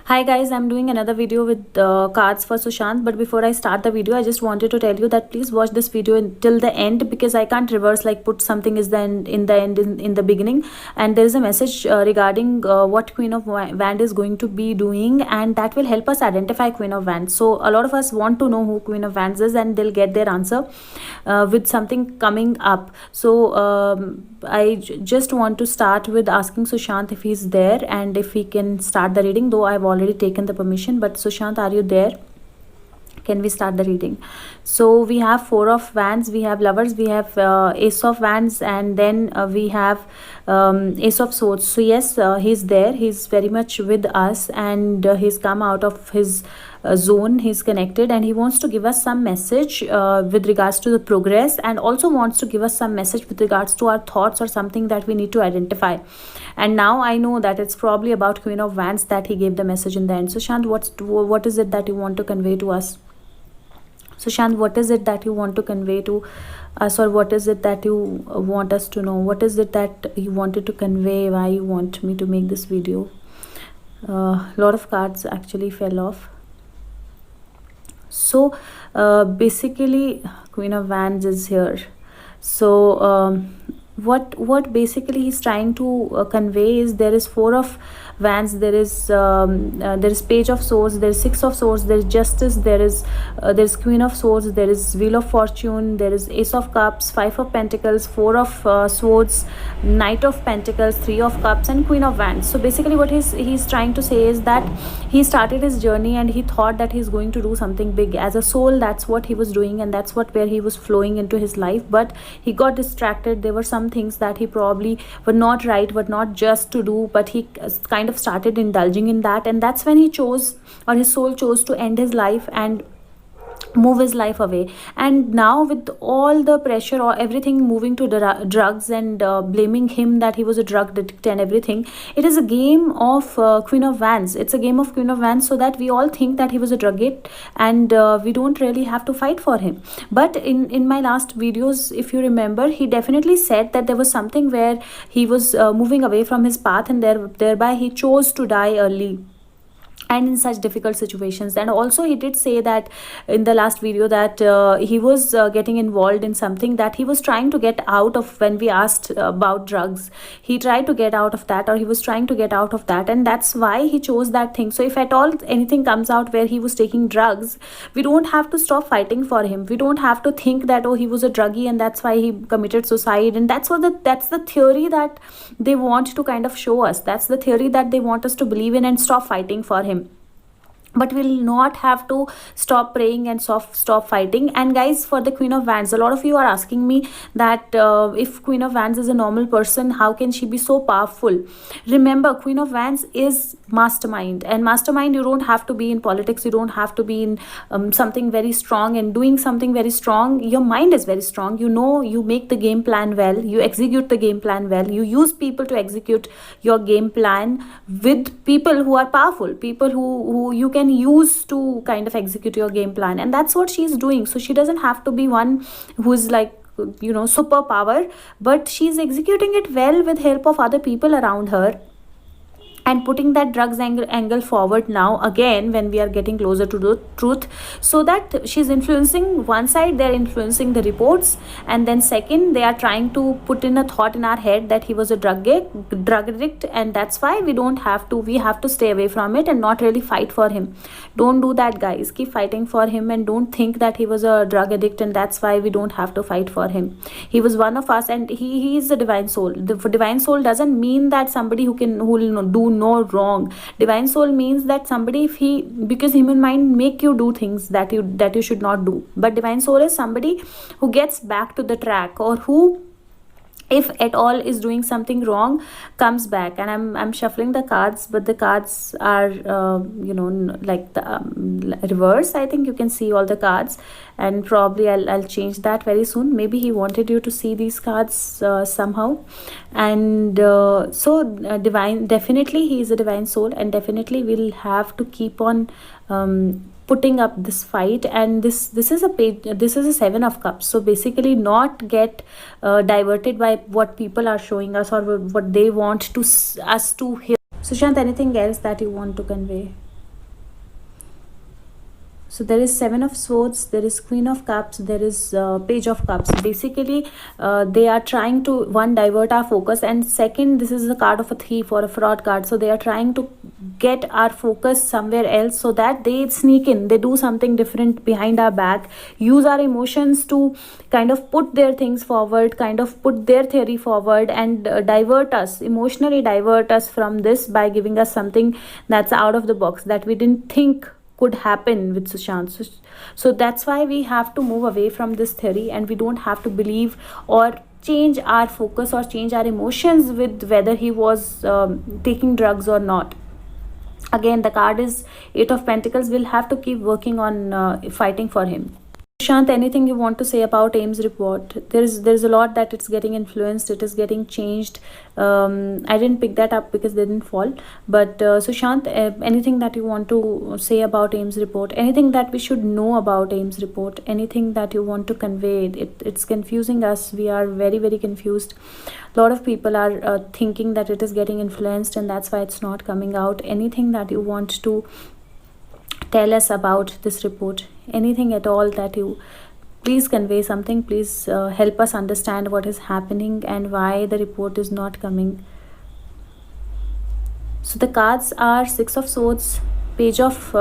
Hi guys, I'm doing another video with cards for Sushant, but before I start the video I just wanted to tell you that please watch this video until the end, because I can't reverse, like put something is the end in the beginning, and there is a message regarding what Queen of Wands is going to be doing, and that will help us identify Queen of Wands. So a lot of us want to know who Queen of Wands is, and they'll get their answer with something coming up. So I just want to start with asking Sushant if he's there and if he can start the reading, though I've already taken the permission. But Sushant, are you there? Can we start the reading? So we have Four of Wands, we have Lovers, we have Ace of Wands, and then we have Ace of Swords. So yes, he's there, he's very much with us, and he's come out of his zone, he's connected, and he wants to give us some message with regards to the progress, and also wants to give us some message with regards to our thoughts or something that we need to identify. And now I know that it's probably about Queen of Wands that he gave the message in the end. So Shant, what is it that you want to convey to us? Sushant, what is it that you want to convey to us, or what is it that you want us to know? What is it that you wanted to convey? Why you want me to make this video? A lot of cards actually fell off. So basically Queen of Wands is here. So what basically he's trying to convey is there is Four of Wands, there is Page of Swords, there is Six of Swords, there is Justice, there is Queen of Swords, there is Wheel of Fortune, there is Ace of Cups, Five of Pentacles, Four of Swords, Knight of Pentacles, Three of Cups, and Queen of Wands. So basically what he's trying to say is that he started his journey and he thought that he's going to do something big as a soul. That's what he was doing, and that's where he was flowing into his life, but he got distracted. There were some things that he probably were not right, were not just to do, but he kind of started indulging in that, and that's when he chose, or his soul chose, to end his life and move his life away. And now with all the pressure or everything moving to drugs, and blaming him that he was a drug addict and everything, it is a game of Queen of Wands. It's a game of Queen of Wands, so that we all think that he was a drug addict, and we don't really have to fight for him. But in my last videos, if you remember, he definitely said that there was something where he was moving away from his path, and thereby he chose to die early and in such difficult situations. And also he did say that in the last video that he was getting involved in something that he was trying to get out of. When we asked about drugs, he tried to get out of that, or he was trying to get out of that, and that's why he chose that thing. So if at all anything comes out where he was taking drugs, we don't have to stop fighting for him. We don't have to think that, oh, he was a druggie and that's why he committed suicide. And that's the theory that they want to kind of show us. That's the theory that they want us to believe in and stop fighting for him. But we'll not have to stop praying and stop fighting. And guys, for the Queen of Wands, a lot of you are asking me that if Queen of Wands is a normal person, how can she be so powerful? Remember, Queen of Wands is mastermind, and mastermind, you don't have to be in politics, you don't have to be in something very strong and doing something very strong. Your mind is very strong. You know, you make the game plan well, you execute the game plan well, you use people to execute your game plan, with people who are powerful, people who you can use to kind of execute your game plan. And that's what she's doing. So she doesn't have to be one who's like, you know, superpower, but she's executing it well with help of other people around her, and putting that drugs angle forward now again when we are getting closer to the truth. So that she's influencing one side, they're influencing the reports, and then second, they are trying to put in a thought in our head that he was a drug addict, and that's why we have to stay away from it and not really fight for him. Don't do that, guys. Keep fighting for him, and don't think that he was a drug addict and that's why we don't have to fight for him. He was one of us, and he is a divine soul. The divine soul doesn't mean that somebody who will do no wrong. Divine soul means that somebody, because human mind make you do things that you should not do, but divine soul is somebody who gets back to the track, or who, if at all is doing something wrong, comes back. And I'm shuffling the cards, but the cards are you know, like the reverse. I think you can see all the cards, and probably I'll change that very soon. Maybe he wanted you to see these cards somehow. And so divine, definitely he is a divine soul, and definitely we'll have to keep on putting up this fight. And this is a Seven of Cups. So basically, not get diverted by what people are showing us, or what they want us to hear. Sushant, anything else that you want to convey? So there is Seven of Swords, there is Queen of Cups, there is Page of Cups. Basically, they are trying to, one, divert our focus, and second, this is the card of a thief or a fraud card. So they are trying to get our focus somewhere else so that they sneak in, they do something different behind our back, use our emotions to kind of put their things forward, kind of put their theory forward, and divert us, emotionally divert us from this by giving us something that's out of the box that we didn't think could happen with Sushant. So that's why we have to move away from this theory, and we don't have to believe or change our focus or change our emotions with whether he was taking drugs or not. Again, the card is Eight of Pentacles. We'll have to keep working on fighting for him. Shant, anything you want to say about AIMS report? There's a lot that it's getting influenced, it is getting changed. I didn't pick that up because they didn't fall. But Sushant, anything that you want to say about AIMS report? Anything that we should know about AIMS report? Anything that you want to convey? It's confusing us. We are very, very confused. A lot of people are thinking that it is getting influenced, and that's why it's not coming out. Anything that you want to tell us about this report? Anything at all that you, please convey something, please help us understand what is happening and why the report is not coming. So the cards are Six of Swords, Page of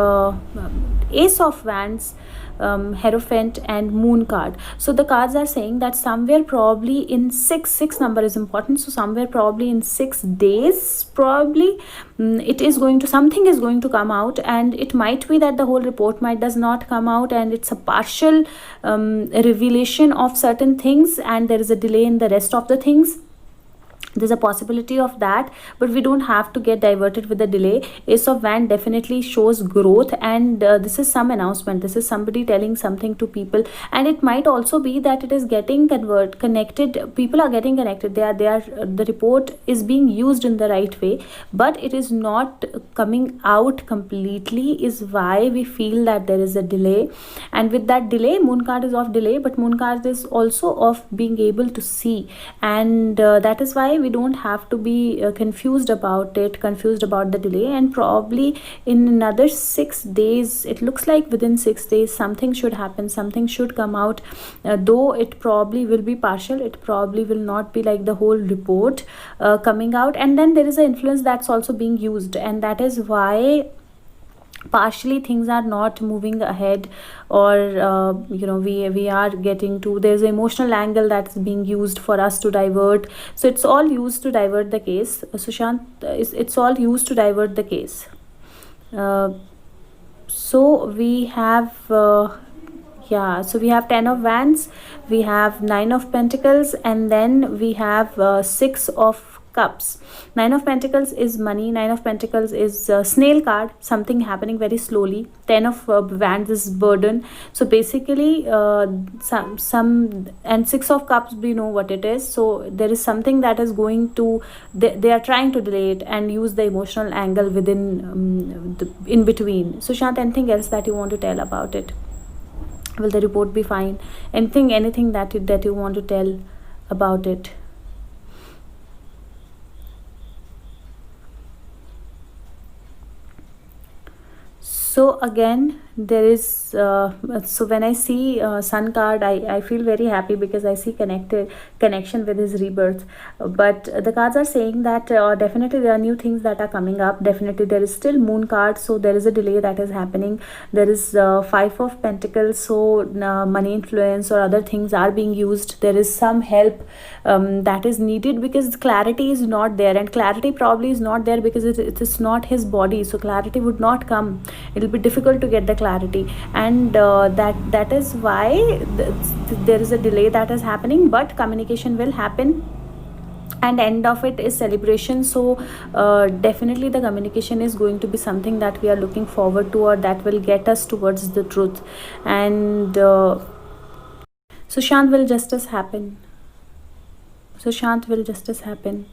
Ace of Wands, Hierophant, and Moon card. So the cards are saying that somewhere probably in six number is important, so somewhere probably in 6 days probably it is going to, something is going to come out, and it might be that the whole report might does not come out, and it's a partial revelation of certain things, and there is a delay in the rest of the things. There's a possibility of that, but we don't have to get diverted with the delay. Ace of Wands definitely shows growth, and this is some announcement, this is somebody telling something to people, and it might also be that it is getting connected, people are getting connected, they are the report is being used in the right way, but it is not coming out completely, is why we feel that there is a delay. And with that delay, Moon card is of delay, but Moon card is also of being able to see, and that is why we don't have to be confused about the delay. And probably in another 6 days, it looks like within 6 days something should happen, something should come out, though it probably will be partial, it probably will not be like the whole report coming out. And then there is an influence that's also being used, and that is why partially things are not moving ahead, or we are getting to, there's an emotional angle that's being used for us to divert. So it's all used to divert the case, Sushant. It's all used to divert the case. So we have so we have 10 of Wands, we have 9 of Pentacles, and then we have 6 of Cups. 9 of Pentacles is money, 9 of Pentacles is snail card, something happening very slowly. 10 of Wands is burden. So basically some and 6 of Cups, we know what it is. So there is something that is going to, they are trying to delay it and use the emotional angle within in between. So Shant, anything else that you want to tell about it? Will the report be fine? Anything that you want to tell about it? So again, there is so when I see Sun card, I feel very happy because I see connection with his rebirth. But the cards are saying that definitely there are new things that are coming up. Definitely there is still Moon card, so there is a delay that is happening. There is 5 of Pentacles, so money influence or other things are being used. There is some help that is needed because clarity is not there, and clarity probably is not there because it is not his body, so clarity would not come. It will be difficult to get the clarity, and that is why there is a delay that is happening, but communication will happen, and end of it is celebration. So definitely the communication is going to be something that we are looking forward to, or that will get us towards the truth. And so Shant, will justice happen? So Shant, will justice happen?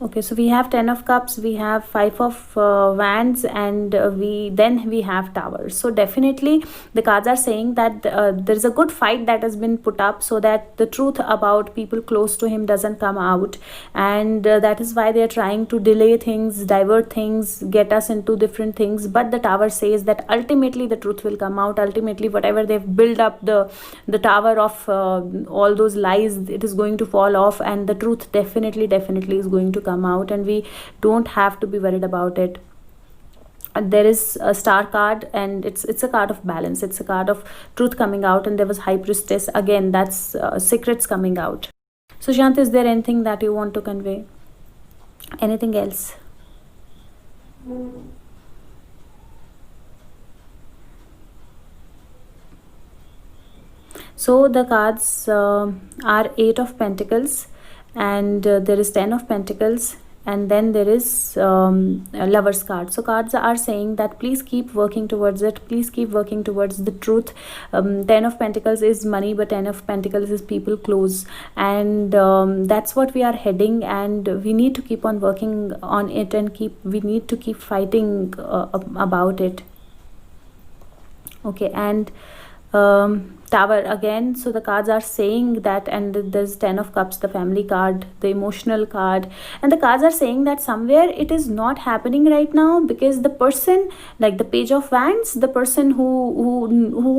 Okay, so we have 10 of cups, we have 5 of wands, and we have towers. So definitely the cards are saying that there is a good fight that has been put up so that the truth about people close to him doesn't come out, and that is why they are trying to delay things, divert things, get us into different things. But the tower says that ultimately the truth will come out. Ultimately, whatever they've built up, the tower of all those lies, it is going to fall off, and the truth definitely is going to come out, and we don't have to be worried about it. There is a star card, and it's a card of balance, it's a card of truth coming out, and there was high priestess again, that's secrets coming out. So Shant, is there anything that you want to convey, anything else? So the cards are 8 of pentacles, and there is 10 of pentacles, and then there is a lover's card. So cards are saying that please keep working towards it, please keep working towards the truth. 10 of pentacles is money, but 10 of pentacles is people close, and that's what we are heading, and we need to keep on working on it, and we need to keep fighting about it. Okay, and tower again, so the cards are saying that, and there's 10 of cups, the family card, the emotional card, and the cards are saying that somewhere it is not happening right now, because the person, like the page of wands, the person who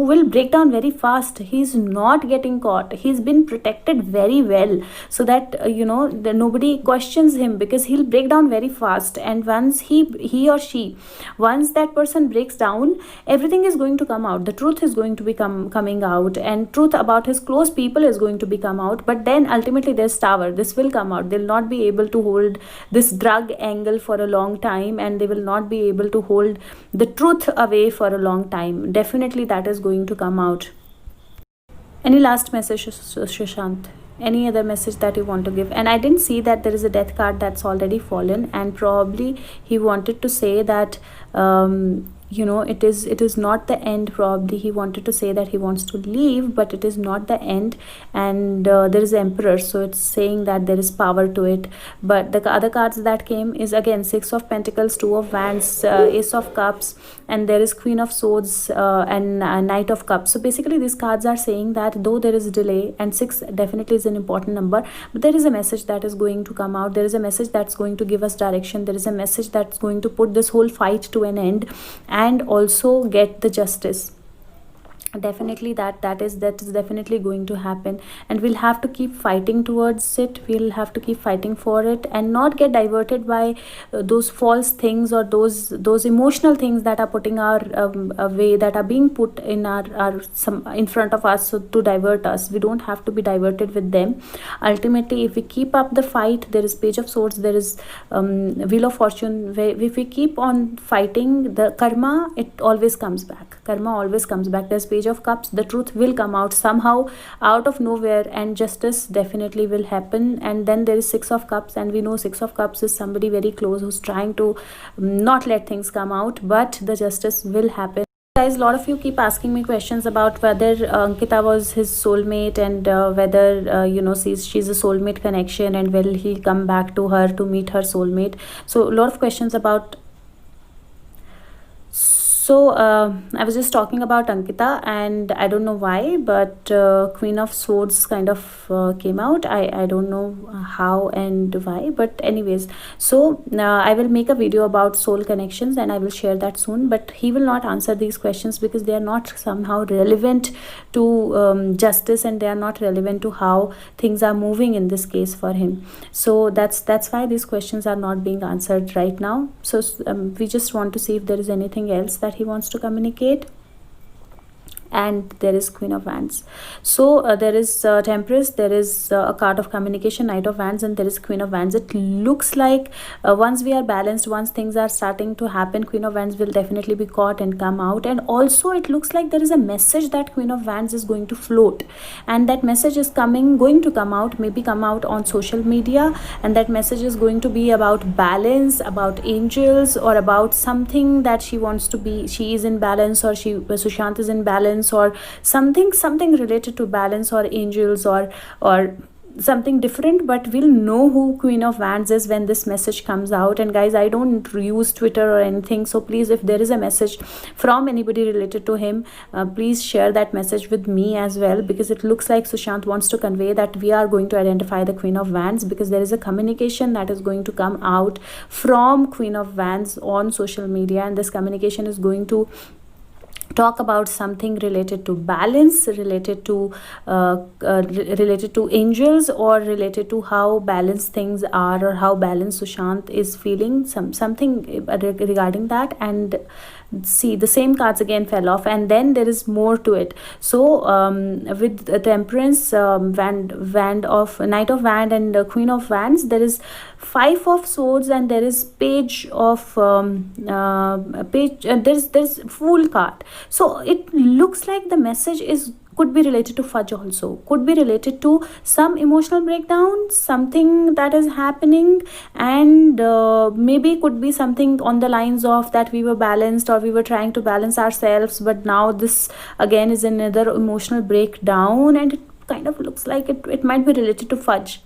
will break down very fast, he's not getting caught, he's been protected very well, so that nobody questions him, because he'll break down very fast, and once he or she, once that person breaks down, everything is going to come out, the truth is going to be coming out, and truth about his close people is going to be come out. But then ultimately there's tower, this will come out, they'll not be able to hold this drug angle for a long time, and they will not be able to hold the truth away for a long time. Definitely that is going to come out. Any last message, Shashant? Any other message that you want to give? And I didn't see that there is a death card that's already fallen, and probably he wanted to say that it is not the end. Probably he wanted to say that he wants to leave, but it is not the end, and there is emperor, so it's saying that there is power to it. But the other cards that came is again 6 of pentacles, 2 of wands, ace of cups, and there is queen of swords, and knight of cups. So basically these cards are saying that though there is delay, and 6 definitely is an important number, but there is a message that is going to come out, there is a message that's going to give us direction, there is a message that's going to put this whole fight to an end, and also get the justice. Definitely that is definitely going to happen, and we'll have to keep fighting towards it, we'll have to keep fighting for it, and not get diverted by those false things, or those emotional things that are putting our way, that are being put in our some in front of us, so to divert us. We don't have to be diverted with them. Ultimately, if we keep up the fight, there is page of swords, there is wheel of fortune, if we keep on fighting, the karma, it always comes back, karma always comes back. There's page of cups, the truth will come out somehow out of nowhere, and justice definitely will happen. And then there is 6 of cups, and we know 6 of cups is somebody very close who's trying to not let things come out, but the justice will happen. Guys, a lot of you keep asking me questions about whether Ankita was his soulmate, and whether she's a soulmate connection, and will he come back to her to meet her soulmate. So a lot of questions about. So I was just talking about Ankita, and I don't know why, but Queen of Swords kind of came out. I don't know how and why, but anyways, so I will make a video about soul connections, and I will share that soon, but he will not answer these questions because they are not somehow relevant to justice, and they are not relevant to how things are moving in this case for him. So that's why these questions are not being answered right now. So we just want to see if there is anything else that he wants to communicate. And there is Queen of Wands. So there is Temperance, there is a card of communication, Knight of Wands, and there is Queen of Wands. It looks like once we are balanced, once things are starting to happen, Queen of Wands will definitely be caught and come out. And also it looks like there is a message that Queen of Wands is going to float, and that message is going to come out, maybe come out on social media, and that message is going to be about balance, about angels, or about something that she wants to be, she is in balance, or Sushant is in balance, or something related to balance or angels, or something different, but we'll know who Queen of Wands is when this message comes out. And guys, I don't use Twitter or anything, so please, if there is a message from anybody related to him, please share that message with me as well, because it looks like Sushant wants to convey that we are going to identify the Queen of Wands, because there is a communication that is going to come out from Queen of Wands on social media, and this communication is going to talk about something related to balance, related to angels, or related to how balanced things are, or how balanced Sushant is feeling, something regarding that. And see, the same cards again fell off, and then there is more to it. So with the Temperance, Wand of Knight of Wand, and Queen of Wands, there is Five of Swords, and there is Page of there's Fool card. So it looks like the message is could be related to fudge, also could be related to some emotional breakdown, something that is happening, and maybe could be something on the lines of that we were balanced, or we were trying to balance ourselves, but now this again is another emotional breakdown, and it kind of looks like it might be related to fudge,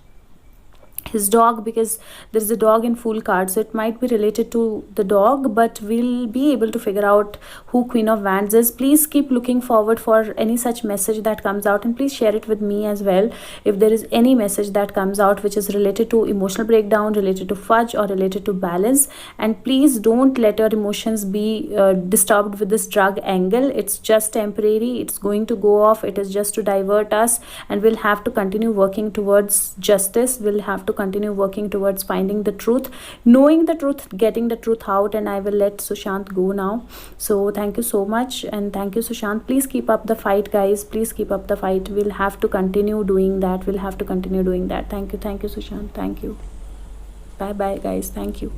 his dog, because there is a dog in Fool card, so it might be related to the dog, but we'll be able to figure out who Queen of Wands is. Please keep looking forward for any such message that comes out, and please share it with me as well if there is any message that comes out which is related to emotional breakdown, related to fudge, or related to balance. And please don't let your emotions be disturbed with this drug angle. It's just temporary, it's going to go off, it is just to divert us, and we'll have to continue working towards justice. We'll have to continue working towards finding the truth, knowing the truth, getting the truth out. And I will let Sushant go now. So thank you so much, and thank you, Sushant. Please keep up the fight, guys. Please keep up the fight. We'll have to continue doing that. Thank you, Sushant. Thank you. Bye bye, guys. Thank you.